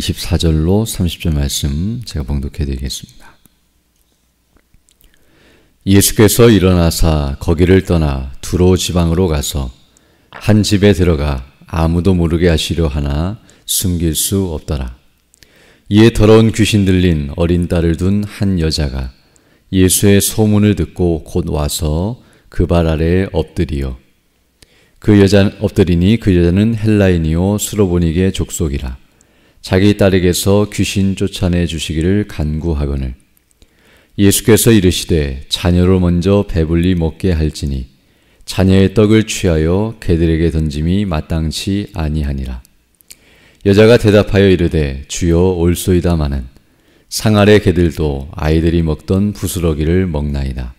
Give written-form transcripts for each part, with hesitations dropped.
24절로 30절 말씀 제가 봉독해 드리겠습니다. 예수께서 일어나사 거기를 떠나 두로 지방으로 가서 한 집에 들어가 아무도 모르게 하시려 하나 숨길 수 없더라. 이에 더러운 귀신 들린 어린 딸을 둔 한 여자가 예수의 소문을 듣고 곧 와서 그 발 아래에 엎드리니 그 여자는 헬라인이요 수로보니게 족속이라. 자기 딸에게서 귀신 쫓아내 주시기를 간구하거늘 예수께서 이르시되 자녀로 먼저 배불리 먹게 할지니 자녀의 떡을 취하여 개들에게 던짐이 마땅치 아니하니라. 여자가 대답하여 이르되 주여 올소이다마는 상아래 개들도 아이들이 먹던 부스러기를 먹나이다.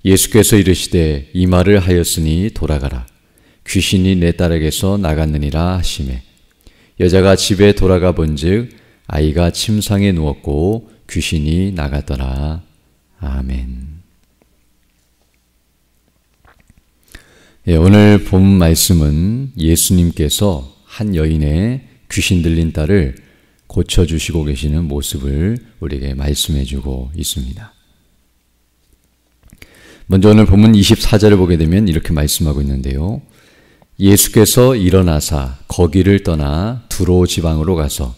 예수께서 이르시되 이 말을 하였으니 돌아가라. 귀신이 내 딸에게서 나갔느니라 하시매 여자가 집에 돌아가 본즉 아이가 침상에 누웠고 귀신이 나갔더라. 아멘. 오늘 본 말씀은 예수님께서 한 여인의 귀신 들린 딸을 고쳐주시고 계시는 모습을 우리에게 말씀해 주고 있습니다. 먼저 오늘 본문 24절을 보게 되면 이렇게 말씀하고 있는데요. 예수께서 일어나사 거기를 떠나 두로 지방으로 가서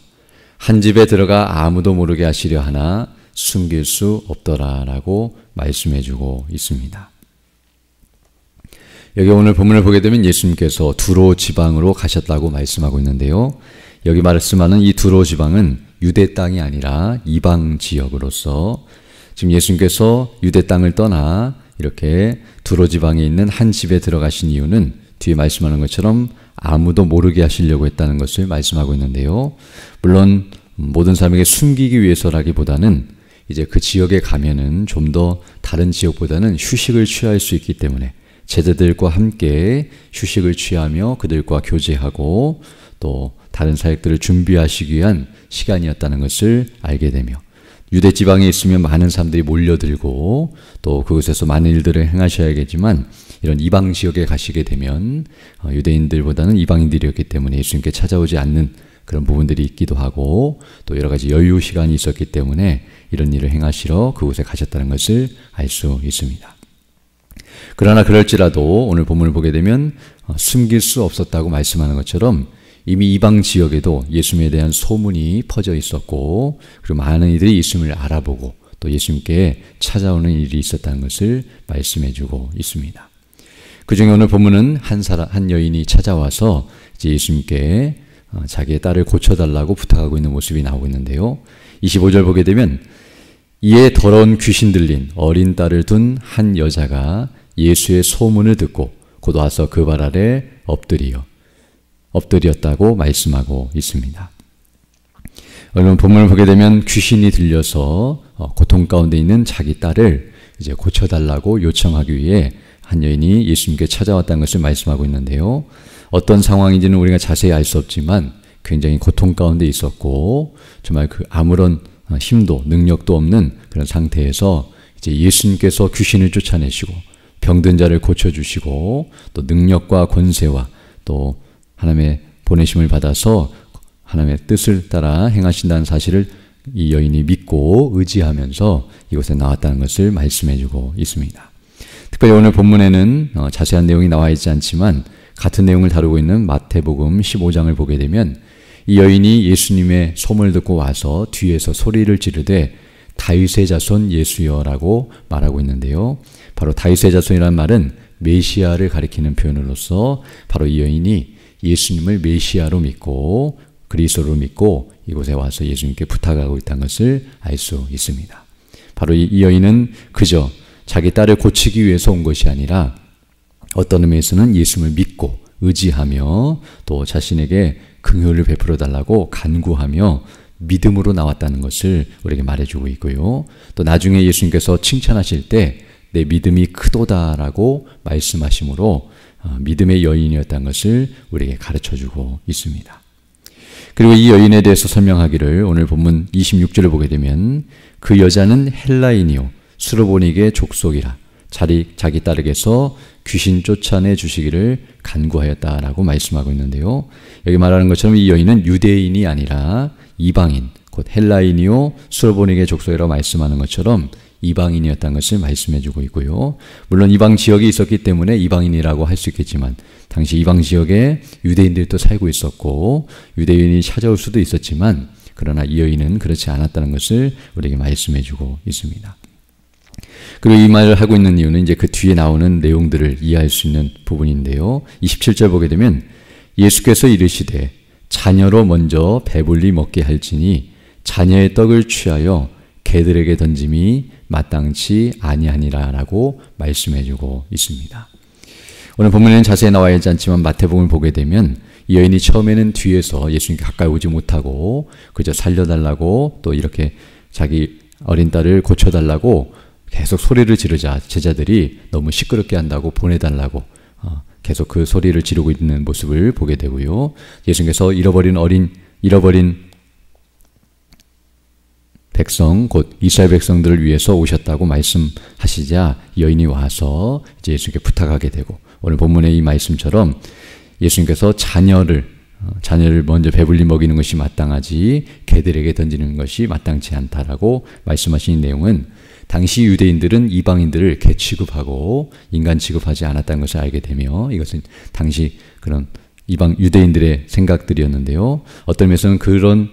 한 집에 들어가 아무도 모르게 하시려 하나 숨길 수 없더라 라고 말씀해 주고 있습니다. 여기 오늘 본문을 보게 되면 예수님께서 두로 지방으로 가셨다고 말씀하고 있는데요. 여기 말씀하는 이 두로 지방은 유대 땅이 아니라 이방 지역으로서 지금 예수님께서 유대 땅을 떠나 이렇게 두로 지방에 있는 한 집에 들어가신 이유는 뒤에 말씀하는 것처럼 아무도 모르게 하시려고 했다는 것을 말씀하고 있는데요. 물론 모든 사람에게 숨기기 위해서라기보다는 이제 그 지역에 가면은 좀 더 다른 지역보다는 휴식을 취할 수 있기 때문에 제자들과 함께 휴식을 취하며 그들과 교제하고 또 다른 사역들을 준비하시기 위한 시간이었다는 것을 알게 되며 유대 지방에 있으면 많은 사람들이 몰려들고 또 그곳에서 많은 일들을 행하셔야겠지만 이런 이방 지역에 가시게 되면 유대인들보다는 이방인들이었기 때문에 예수님께 찾아오지 않는 그런 부분들이 있기도 하고 또 여러 가지 여유 시간이 있었기 때문에 이런 일을 행하시러 그곳에 가셨다는 것을 알 수 있습니다. 그러나 그럴지라도 오늘 본문을 보게 되면 숨길 수 없었다고 말씀하는 것처럼 이미 이방 지역에도 예수님에 대한 소문이 퍼져 있었고 그리고 많은 이들이 예수님을 알아보고 또 예수님께 찾아오는 일이 있었다는 것을 말씀해 주고 있습니다. 그 중에 오늘 본문은 한 여인이 찾아와서 이제 예수님께 자기의 딸을 고쳐달라고 부탁하고 있는 모습이 나오고 있는데요. 25절 보게 되면 이에 더러운 귀신 들린 어린 딸을 둔 한 여자가 예수의 소문을 듣고 곧 와서 그 발 아래 엎드렸다고 말씀하고 있습니다. 오늘 본문을 보게 되면 귀신이 들려서 고통 가운데 있는 자기 딸을 이제 고쳐달라고 요청하기 위해 한 여인이 예수님께 찾아왔다는 것을 말씀하고 있는데요. 어떤 상황인지는 우리가 자세히 알 수 없지만 굉장히 고통 가운데 있었고 정말 그 아무런 힘도 능력도 없는 그런 상태에서 이제 예수님께서 귀신을 쫓아내시고 병든 자를 고쳐주시고 또 능력과 권세와 또 하나님의 보내심을 받아서 하나님의 뜻을 따라 행하신다는 사실을 이 여인이 믿고 의지하면서 이곳에 나왔다는 것을 말씀해 주고 있습니다. 특별히 오늘 본문에는 자세한 내용이 나와 있지 않지만 같은 내용을 다루고 있는 마태복음 15장을 보게 되면 이 여인이 예수님의 소문을 듣고 와서 뒤에서 소리를 지르되 다윗의 자손 예수여라고 말하고 있는데요. 바로 다윗의 자손이라는 말은 메시아를 가리키는 표현으로서 바로 이 여인이 예수님을 메시아로 믿고 그리스도로 믿고 이곳에 와서 예수님께 부탁하고 있다는 것을 알 수 있습니다. 바로 이 여인은 그저 자기 딸을 고치기 위해서 온 것이 아니라 어떤 의미에서는 예수님을 믿고 의지하며 또 자신에게 긍휼을 베풀어 달라고 간구하며 믿음으로 나왔다는 것을 우리에게 말해주고 있고요. 또 나중에 예수님께서 칭찬하실 때 내 믿음이 크도다라고 말씀하심으로 믿음의 여인이었다는 것을 우리에게 가르쳐주고 있습니다. 그리고 이 여인에 대해서 설명하기를 오늘 본문 26절을 보게 되면 그 여자는 헬라인이요 수로보니게 족속이라. 자기 딸에게서 귀신 쫓아내 주시기를 간구하였다라고 말씀하고 있는데요. 여기 말하는 것처럼 이 여인은 유대인이 아니라 이방인, 곧 헬라인이요 수로보니게 족속이라고 말씀하는 것처럼 이방인이었다는 것을 말씀해주고 있고요. 물론 이방 지역이 있었기 때문에 이방인이라고 할 수 있겠지만 당시 이방 지역에 유대인들도 살고 있었고 유대인이 찾아올 수도 있었지만 그러나 이 여인은 그렇지 않았다는 것을 우리에게 말씀해주고 있습니다. 그리고 이 말을 하고 있는 이유는 이제 그 뒤에 나오는 내용들을 이해할 수 있는 부분인데요. 27절 보게 되면 예수께서 이르시되 자녀로 먼저 배불리 먹게 할지니 자녀의 떡을 취하여 개들에게 던짐이 마땅치 아니하니라 라고 말씀해주고 있습니다. 오늘 본문에는 자세히 나와 있지 않지만 마태복음을 보게 되면 이 여인이 처음에는 뒤에서 예수님께 가까이 오지 못하고 그저 살려달라고 또 이렇게 자기 어린 딸을 고쳐달라고 계속 소리를 지르자 제자들이 너무 시끄럽게 한다고 보내달라고 계속 그 소리를 지르고 있는 모습을 보게 되고요. 예수님께서 잃어버린 백성, 곧 이스라엘 백성들을 위해서 오셨다고 말씀하시자 여인이 와서 이제 예수님께 부탁하게 되고 오늘 본문의 이 말씀처럼 예수님께서 자녀를 먼저 배불리 먹이는 것이 마땅하지 개들에게 던지는 것이 마땅치 않다라고 말씀하신 내용은 당시 유대인들은 이방인들을 개 취급하고 인간 취급하지 않았다는 것을 알게 되며 이것은 당시 그런 이방 유대인들의 생각들이었는데요. 어떤 면에서는 그런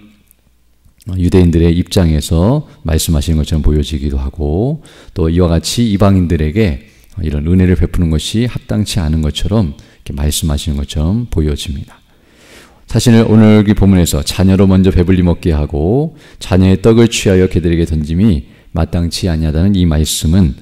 유대인들의 입장에서 말씀하시는 것처럼 보여지기도 하고 또 이와 같이 이방인들에게 이런 은혜를 베푸는 것이 합당치 않은 것처럼 이렇게 말씀하시는 것처럼 보여집니다. 사실 오늘 여기 본문에서 자녀로 먼저 배불리 먹게 하고 자녀의 떡을 취하여 개들에게 던짐이 마땅치 아니하다는 이 말씀은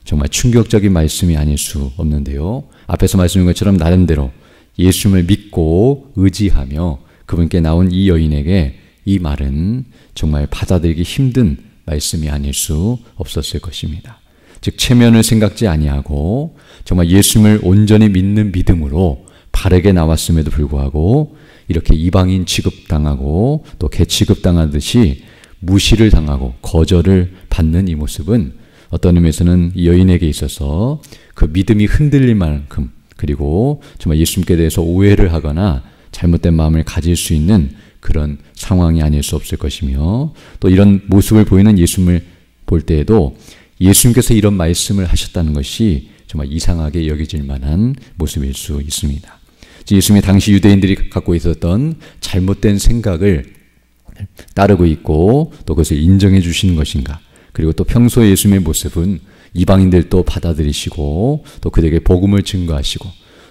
정말 충격적인 말씀이 아닐 수 없는데요. 앞에서 말씀인 것처럼 나름대로 예수님을 믿고 의지하며 그분께 나온 이 여인에게 이 말은 정말 받아들이기 힘든 말씀이 아닐 수 없었을 것입니다. 즉 체면을 생각지 아니하고 정말 예수님을 온전히 믿는 믿음으로 바르게 나왔음에도 불구하고 이렇게 이방인 취급당하고 또 개 취급당하듯이 무시를 당하고 거절을 받는 이 모습은 어떤 의미에서는 이 여인에게 있어서 그 믿음이 흔들릴 만큼 그리고 정말 예수님께 대해서 오해를 하거나 잘못된 마음을 가질 수 있는 그런 상황이 아닐 수 없을 것이며 또 이런 모습을 보이는 예수님을 볼 때에도 예수님께서 이런 말씀을 하셨다는 것이 정말 이상하게 여겨질 만한 모습일 수 있습니다. 예수님이 당시 유대인들이 갖고 있었던 잘못된 생각을 따르고 있고 또 그것을 인정해 주시는 것인가 그리고 또 평소 예수님의 모습은 이방인들도 받아들이시고 또 그들에게 복음을 증거하시고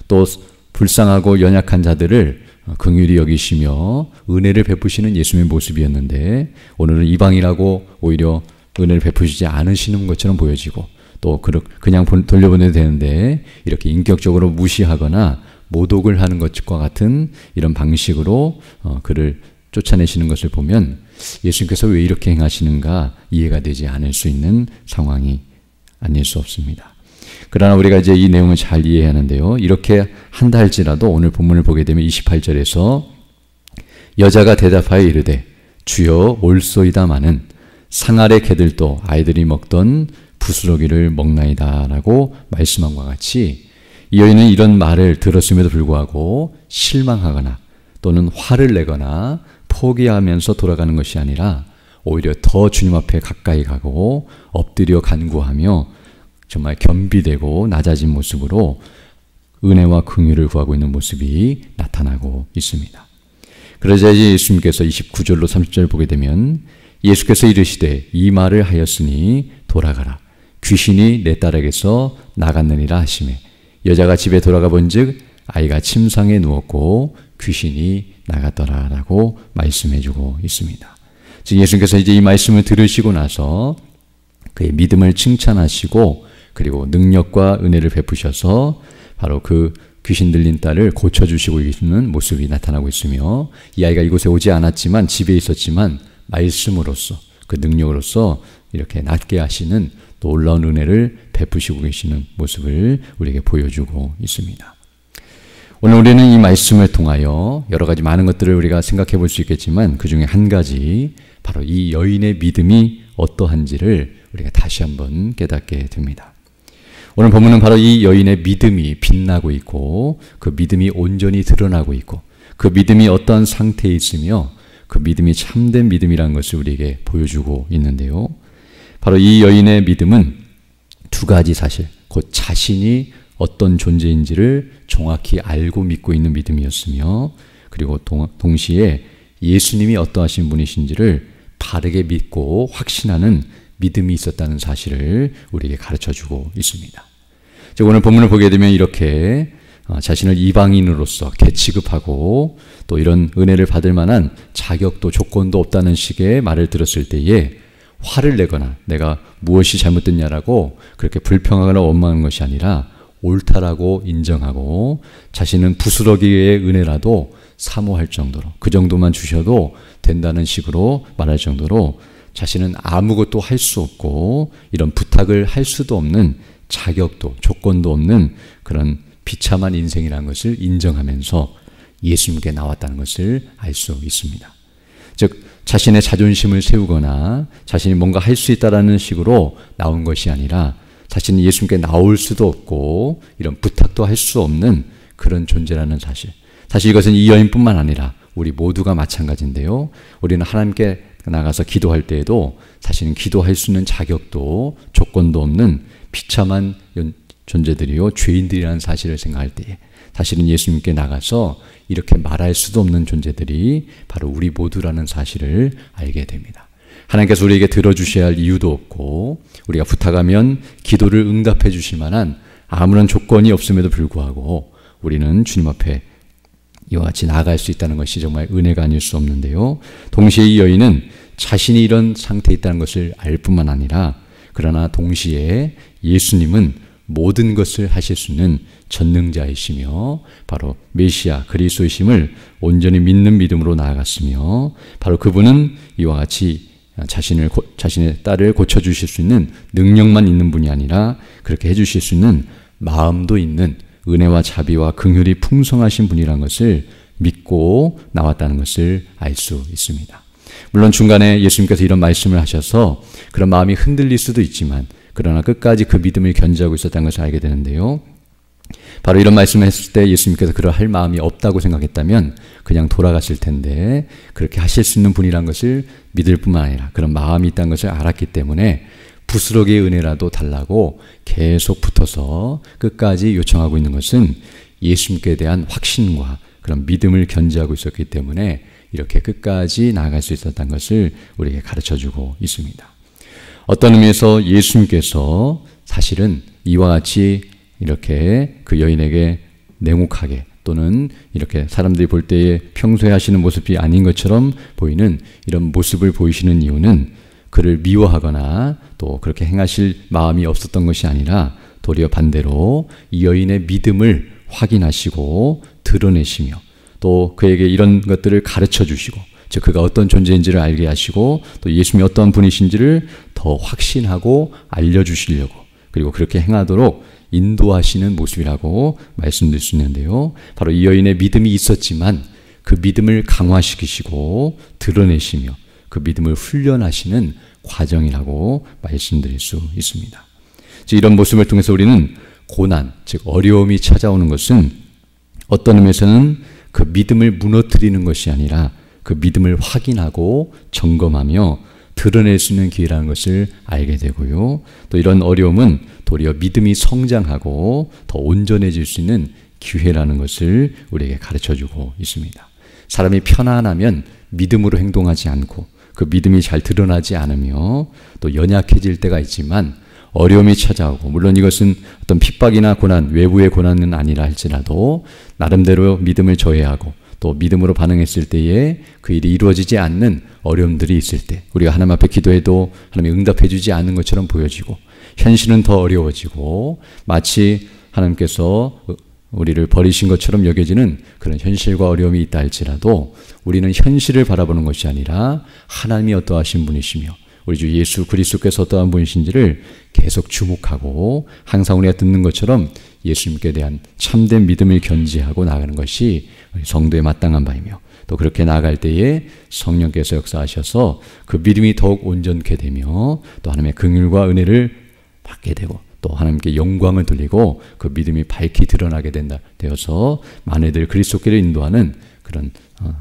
또 불쌍하고 연약한 자들을 긍휼히 여기시며 은혜를 베푸시는 예수님의 모습이었는데 오늘은 이방이라고 오히려 은혜를 베푸시지 않으시는 것처럼 보여지고 또 그냥 돌려보내도 되는데 이렇게 인격적으로 무시하거나 모독을 하는 것과 같은 이런 방식으로 그를 쫓아내시는 것을 보면 예수님께서 왜 이렇게 행하시는가 이해가 되지 않을 수 있는 상황이 아닐 수 없습니다. 그러나 우리가 이제 이 내용을 잘 이해해야 하는데요. 이렇게 한다 할지라도 오늘 본문을 보게 되면 28절에서 여자가 대답하여 이르되 주여 올소이다마는 상 아래 개들도 아이들이 먹던 부스러기를 먹나이다 라고 말씀한 것과 같이 이 여인은 이런 말을 들었음에도 불구하고 실망하거나 또는 화를 내거나 포기하면서 돌아가는 것이 아니라 오히려 더 주님 앞에 가까이 가고 엎드려 간구하며 정말 겸비되고 낮아진 모습으로 은혜와 긍휼을 구하고 있는 모습이 나타나고 있습니다. 그러자 예수님께서 29절로 30절 보게 되면 예수께서 이르시되 이 말을 하였으니 돌아가라. 귀신이 내 딸에게서 나갔느니라 하시매 여자가 집에 돌아가 본즉 아이가 침상에 누웠고 귀신이 나갔더라 라고 말씀해주고 있습니다. 즉 예수님께서 이제 이 말씀을 들으시고 나서 그의 믿음을 칭찬하시고 그리고 능력과 은혜를 베푸셔서 바로 그 귀신 들린 딸을 고쳐주시고 있는 모습이 나타나고 있으며 이 아이가 이곳에 오지 않았지만 집에 있었지만 말씀으로써 그 능력으로서 이렇게 낫게 하시는 놀라운 은혜를 베푸시고 계시는 모습을 우리에게 보여주고 있습니다. 오늘 우리는 이 말씀을 통하여 여러 가지 많은 것들을 우리가 생각해 볼 수 있겠지만 그 중에 한 가지 바로 이 여인의 믿음이 어떠한지를 우리가 다시 한번 깨닫게 됩니다. 오늘 본문은 바로 이 여인의 믿음이 빛나고 있고 그 믿음이 온전히 드러나고 있고 그 믿음이 어떠한 상태에 있으며 그 믿음이 참된 믿음이라는 것을 우리에게 보여주고 있는데요. 바로 이 여인의 믿음은 두 가지 사실, 곧 자신이 어떤 존재인지를 정확히 알고 믿고 있는 믿음이었으며 그리고 동시에 예수님이 어떠하신 분이신지를 바르게 믿고 확신하는 믿음이 있었다는 사실을 우리에게 가르쳐주고 있습니다. 즉 오늘 본문을 보게 되면 이렇게 자신을 이방인으로서 개취급하고 또 이런 은혜를 받을 만한 자격도 조건도 없다는 식의 말을 들었을 때에 화를 내거나 내가 무엇이 잘못됐냐라고 그렇게 불평하거나 원망하는 것이 아니라 옳다라고 인정하고 자신은 부스러기의 은혜라도 사모할 정도로 그 정도만 주셔도 된다는 식으로 말할 정도로 자신은 아무것도 할 수 없고 이런 부탁을 할 수도 없는 자격도 조건도 없는 그런 비참한 인생이라는 것을 인정하면서 예수님께 나왔다는 것을 알 수 있습니다. 즉 자신의 자존심을 세우거나 자신이 뭔가 할 수 있다라는 식으로 나온 것이 아니라 자신은 예수님께 나올 수도 없고 이런 부탁도 할 수 없는 그런 존재라는 사실. 사실 이것은 이 여인뿐만 아니라 우리 모두가 마찬가지인데요. 우리는 하나님께 나가서 기도할 때에도 사실은 기도할 수 있는 자격도 조건도 없는 비참한 존재들이요 죄인들이라는 사실을 생각할 때에 사실은 예수님께 나가서 이렇게 말할 수도 없는 존재들이 바로 우리 모두라는 사실을 알게 됩니다. 하나님께서 우리에게 들어주셔야 할 이유도 없고 우리가 부탁하면 기도를 응답해 주실 만한 아무런 조건이 없음에도 불구하고 우리는 주님 앞에 이와 같이 나아갈 수 있다는 것이 정말 은혜가 아닐 수 없는데요. 동시에 이 여인은 자신이 이런 상태에 있다는 것을 알 뿐만 아니라 그러나 동시에 예수님은 모든 것을 하실 수 있는 전능자이시며 바로 메시아 그리스도이심을 온전히 믿는 믿음으로 나아갔으며 바로 그분은 이와 같이 자신의 딸을 고쳐주실 수 있는 능력만 있는 분이 아니라 그렇게 해주실 수 있는 마음도 있는 은혜와 자비와 긍휼이 풍성하신 분이라는 것을 믿고 나왔다는 것을 알 수 있습니다. 물론 중간에 예수님께서 이런 말씀을 하셔서 그런 마음이 흔들릴 수도 있지만 그러나 끝까지 그 믿음을 견지하고 있었다는 것을 알게 되는데요. 바로 이런 말씀을 했을 때 예수님께서 그럴 할 마음이 없다고 생각했다면 그냥 돌아갔을 텐데 그렇게 하실 수 있는 분이라는 것을 믿을 뿐만 아니라 그런 마음이 있다는 것을 알았기 때문에 부스러기의 은혜라도 달라고 계속 붙어서 끝까지 요청하고 있는 것은 예수님께 대한 확신과 그런 믿음을 견지하고 있었기 때문에 이렇게 끝까지 나아갈 수 있었다는 것을 우리에게 가르쳐주고 있습니다. 어떤 의미에서 예수님께서 사실은 이와 같이 이렇게 그 여인에게 냉혹하게 또는 이렇게 사람들이 볼 때에 평소에 하시는 모습이 아닌 것처럼 보이는 이런 모습을 보이시는 이유는 그를 미워하거나 또 그렇게 행하실 마음이 없었던 것이 아니라 도리어 반대로 이 여인의 믿음을 확인하시고 드러내시며 또 그에게 이런 것들을 가르쳐 주시고 즉 그가 어떤 존재인지를 알게 하시고 또 예수님이 어떤 분이신지를 더 확신하고 알려주시려고 그리고 그렇게 행하도록 인도하시는 모습이라고 말씀드릴 수 있는데요. 바로 이 여인의 믿음이 있었지만 그 믿음을 강화시키시고 드러내시며 그 믿음을 훈련하시는 과정이라고 말씀드릴 수 있습니다. 즉 이런 모습을 통해서 우리는 고난, 즉 어려움이 찾아오는 것은 어떤 의미에서는 그 믿음을 무너뜨리는 것이 아니라 그 믿음을 확인하고 점검하며 드러낼 수 있는 기회라는 것을 알게 되고요. 또 이런 어려움은 도리어 믿음이 성장하고 더 온전해질 수 있는 기회라는 것을 우리에게 가르쳐주고 있습니다. 사람이 편안하면 믿음으로 행동하지 않고 그 믿음이 잘 드러나지 않으며 또 연약해질 때가 있지만 어려움이 찾아오고 물론 이것은 어떤 핍박이나 고난, 외부의 고난은 아니라 할지라도 나름대로 믿음을 저해하고 또 믿음으로 반응했을 때에 그 일이 이루어지지 않는 어려움들이 있을 때 우리가 하나님 앞에 기도해도 하나님이 응답해 주지 않는 것처럼 보여지고 현실은 더 어려워지고 마치 하나님께서 우리를 버리신 것처럼 여겨지는 그런 현실과 어려움이 있다 할지라도 우리는 현실을 바라보는 것이 아니라 하나님이 어떠하신 분이시며 우리 주 예수 그리스도께서 어떠한 분이신지를 계속 주목하고 항상 우리가 듣는 것처럼 예수님께 대한 참된 믿음을 견지하고 나가는 것이 성도의 마땅한 바이며 또 그렇게 나아갈 때에 성령께서 역사하셔서 그 믿음이 더욱 온전케 되며 또 하나님의 긍휼과 은혜를 받게 되고 또 하나님께 영광을 돌리고 그 믿음이 밝히 드러나게 되어서 많은 이들을 그리스도께로 인도하는 그런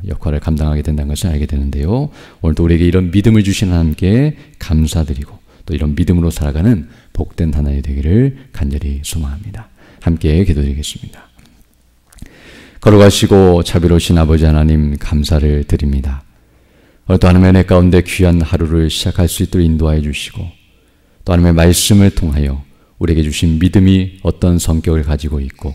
역할을 감당하게 된다는 것을 알게 되는데요. 오늘도 우리에게 이런 믿음을 주신 하나님께 감사드리고 또 이런 믿음으로 살아가는 복된 하나님 되기를 간절히 소망합니다. 함께 기도드리겠습니다. 걸어가시고 자비로우신 아버지 하나님 감사를 드립니다. 오늘도 하나님의 은혜 가운데 귀한 하루를 시작할 수 있도록 인도하여 주시고 또 하나님의 말씀을 통하여 우리에게 주신 믿음이 어떤 성격을 가지고 있고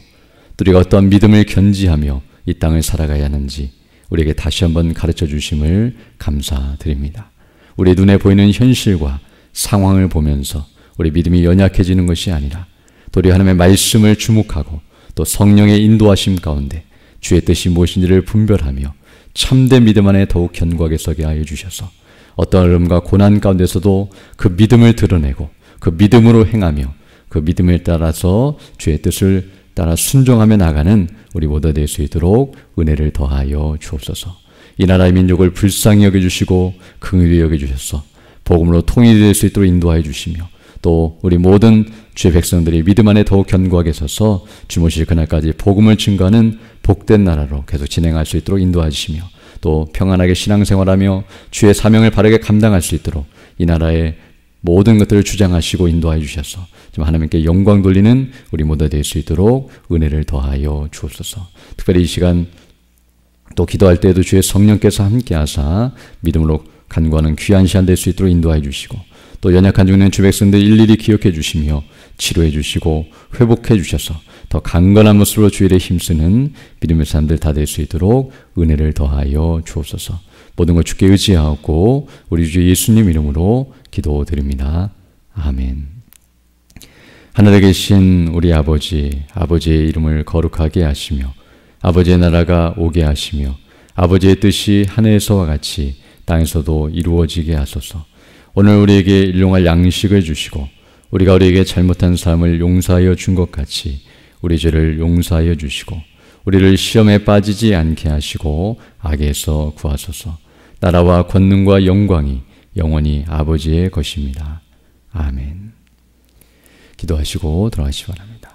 또 우리가 어떤 믿음을 견지하며 이 땅을 살아가야 하는지 우리에게 다시 한번 가르쳐 주심을 감사드립니다. 우리 눈에 보이는 현실과 상황을 보면서 우리 믿음이 연약해지는 것이 아니라 또 우리 하나님의 말씀을 주목하고 또 성령의 인도하심 가운데 주의 뜻이 무엇인지를 분별하며 참된 믿음 안에 더욱 견고하게 서게 하여 주셔서 어떤 어려움과 고난 가운데서도 그 믿음을 드러내고 그 믿음으로 행하며 그 믿음을 따라서 주의 뜻을 따라 순종하며 나가는 우리 모두 될 수 있도록 은혜를 더하여 주옵소서. 이 나라의 민족을 불쌍히 여겨주시고 긍휼히 여겨주셔서 복음으로 통일될 수 있도록 인도하여 주시며 또 우리 모든 주의 백성들이 믿음 안에 더욱 견고하게 서서 주무실 그날까지 복음을 증거하는 복된 나라로 계속 진행할 수 있도록 인도하여 주시며 또 평안하게 신앙생활하며 주의 사명을 바르게 감당할 수 있도록 이 나라의 모든 것들을 주장하시고 인도하여 주셔서 좀 하나님께 영광 돌리는 우리 모두 될 수 있도록 은혜를 더하여 주옵소서. 특별히 이 시간 또 기도할 때에도 주의 성령께서 함께 하사 믿음으로 간구하는 귀한 시간 될 수 있도록 인도하여 주시고 또 연약한 중에 있는 주 백성들 일일이 기억해 주시며 치료해 주시고 회복해 주셔서 더 강건한 모습으로 주의 일에 힘쓰는 믿음의 사람들 다 될 수 있도록 은혜를 더하여 주옵소서. 모든 걸 주께 의지하고 우리 주 예수님 이름으로 기도드립니다. 아멘. 하늘에 계신 우리 아버지, 아버지의 이름을 거룩하게 하시며 아버지의 나라가 오게 하시며 아버지의 뜻이 하늘에서와 같이 땅에서도 이루어지게 하소서. 오늘 우리에게 일용할 양식을 주시고 우리가 우리에게 잘못한 사람을 용서하여 준 것 같이 우리 죄를 용서하여 주시고 우리를 시험에 빠지지 않게 하시고 악에서 구하소서. 나라와 권능과 영광이 영원히 아버지의 것입니다. 아멘. 기도하시고 들어가시기 바랍니다.